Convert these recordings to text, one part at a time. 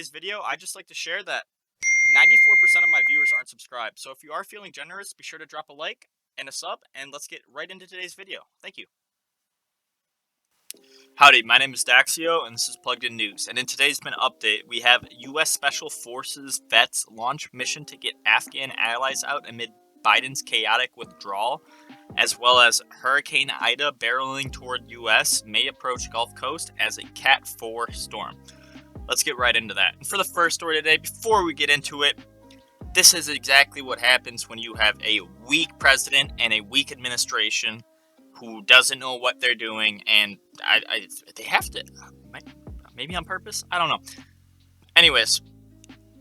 today's video, I'd just like to share that 94% of my viewers aren't subscribed. So if you are feeling generous, be sure to drop a like and a sub, and let's get right into today's video. Thank you. Howdy, my name is Daxio, and this is Plugged In News. And in today's Mint Update, we have U.S. Special Forces VETS launch mission to get Afghan allies out amid Biden's chaotic withdrawal, as well as Hurricane Ida barreling toward U.S. may approach Gulf Coast as a Cat 4 storm. Let's get right into that. And for the first story today, before we get into it, this is exactly what happens when you have a weak president and a weak administration who doesn't know what they're doing, and they have to, maybe on purpose, I don't know. Anyways,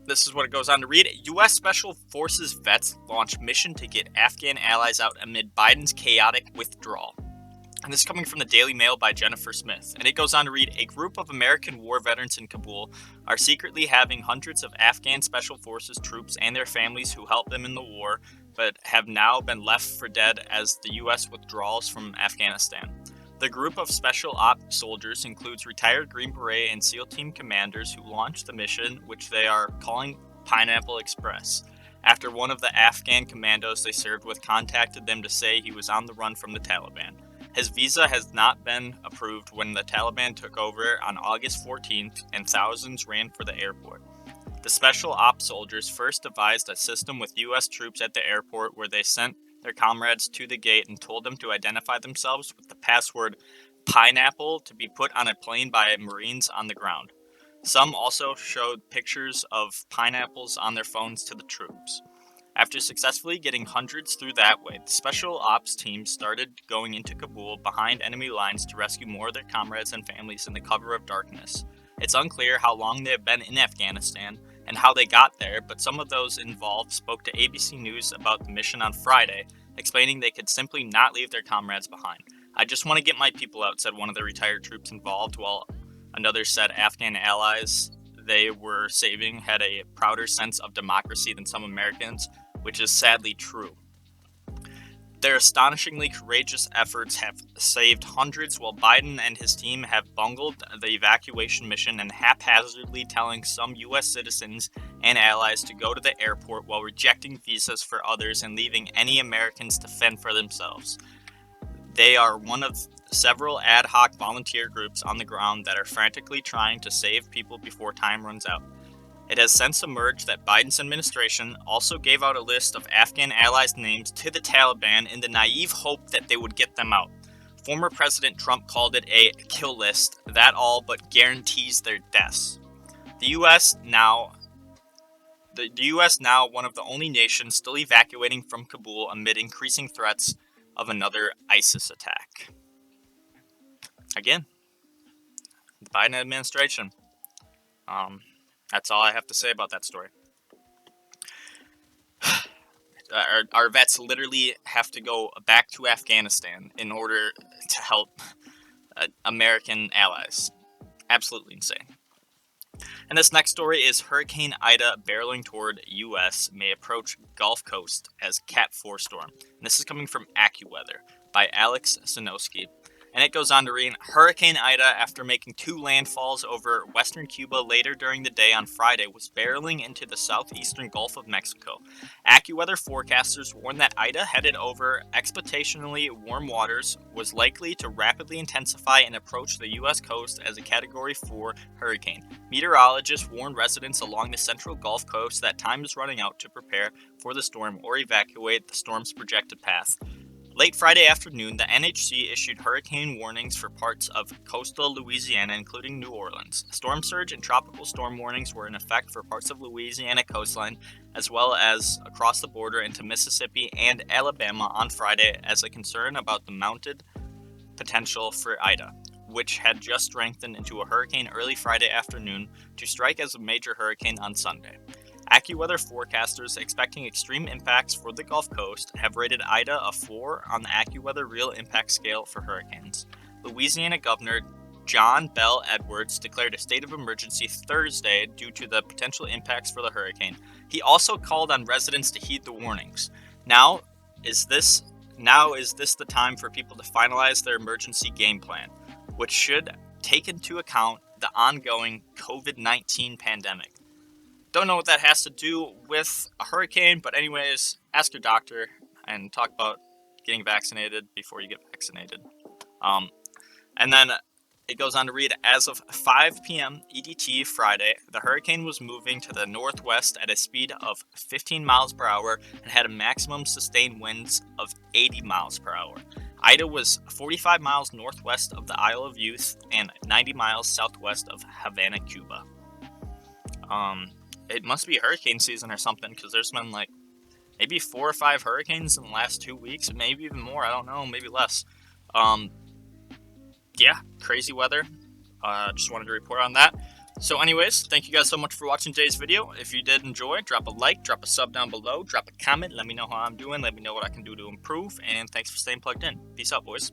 this is what it goes on to read. U.S. Special Forces VETS launch mission to get Afghan allies out amid Biden's chaotic withdrawal. And this is coming from the Daily Mail by Jennifer Smith. And it goes on to read, a group of American war veterans in Kabul are secretly having hundreds of Afghan Special Forces troops and their families who helped them in the war, but have now been left for dead as the U.S. withdraws from Afghanistan. The group of special ops soldiers includes retired Green Beret and SEAL Team commanders who launched the mission, which they are calling Pineapple Express, after one of the Afghan commandos they served with contacted them to say he was on the run from the Taliban. His visa has not been approved when the Taliban took over on August 14th, and thousands ran for the airport. The special ops soldiers first devised a system with U.S. troops at the airport where they sent their comrades to the gate and told them to identify themselves with the password pineapple to be put on a plane by Marines on the ground. Some also showed pictures of pineapples on their phones to the troops. After successfully getting hundreds through that way, the special ops team started going into Kabul behind enemy lines to rescue more of their comrades and families in the cover of darkness. It's unclear how long they have been in Afghanistan and how they got there, but some of those involved spoke to ABC News about the mission on Friday, explaining they could simply not leave their comrades behind. I just want to get my people out, said one of the retired troops involved, while another said Afghan allies they were saving had a prouder sense of democracy than some Americans, which is sadly true. Their astonishingly courageous efforts have saved hundreds, while Biden and his team have bungled the evacuation mission and haphazardly telling some U.S. citizens and allies to go to the airport while rejecting visas for others and leaving any Americans to fend for themselves. They are one of several ad hoc volunteer groups on the ground that are frantically trying to save people before time runs out. It has since emerged that Biden's administration also gave out a list of Afghan allies' names to the Taliban in the naive hope that they would get them out. Former President Trump called it a kill list that all but guarantees their deaths. The U.S. now one of the only nations still evacuating from Kabul amid increasing threats of another ISIS attack. Again, the Biden administration. That's all I have to say about that story. Our vets literally have to go back to Afghanistan in order to help American allies. Absolutely insane. And this next story is Hurricane Ida barreling toward U.S. may approach Gulf Coast as Cat 4 storm. And this is coming from AccuWeather by Alex Sinowski. And it goes on to read, Hurricane Ida, after making 2 landfalls over western Cuba later during the day on Friday, was barreling into the southeastern Gulf of Mexico. AccuWeather forecasters warned that Ida, headed over expectationally warm waters, was likely to rapidly intensify and approach the U.S. coast as a Category 4 hurricane. Meteorologists warned residents along the central Gulf Coast that time is running out to prepare for the storm or evacuate the storm's projected path. Late Friday afternoon, the NHC issued hurricane warnings for parts of coastal Louisiana, including New Orleans. Storm surge and tropical storm warnings were in effect for parts of Louisiana coastline, as well as across the border into Mississippi and Alabama on Friday, as a concern about the mounted potential for Ida, which had just strengthened into a hurricane early Friday afternoon to strike as a major hurricane on Sunday. AccuWeather forecasters expecting extreme impacts for the Gulf Coast have rated Ida a 4 on the AccuWeather Real Impact Scale for hurricanes. Louisiana Governor John Bell Edwards declared a state of emergency Thursday due to the potential impacts for the hurricane. He also called on residents to heed the warnings. Now is this the time for people to finalize their emergency game plan, which should take into account the ongoing COVID-19 pandemic. Don't know what that has to do with a hurricane, but anyways, ask your doctor and talk about getting vaccinated before you get vaccinated. And then it goes on to read, as of 5 p.m. EDT Friday, the hurricane was moving to the northwest at a speed of 15 miles per hour and had a maximum sustained winds of 80 miles per hour. Ida was 45 miles northwest of the Isle of Youth and 90 miles southwest of Havana, Cuba. It must be hurricane season or something, because there's been like maybe 4 or 5 hurricanes in the last 2 weeks, maybe even more, I don't know, maybe less. Yeah, crazy weather. Just wanted to report on that. So anyways, thank you guys so much for watching today's video. If you did enjoy, drop a like, drop a sub down below, drop a comment, let me know how I'm doing, let me know what I can do to improve, and thanks for staying plugged in. Peace out, boys.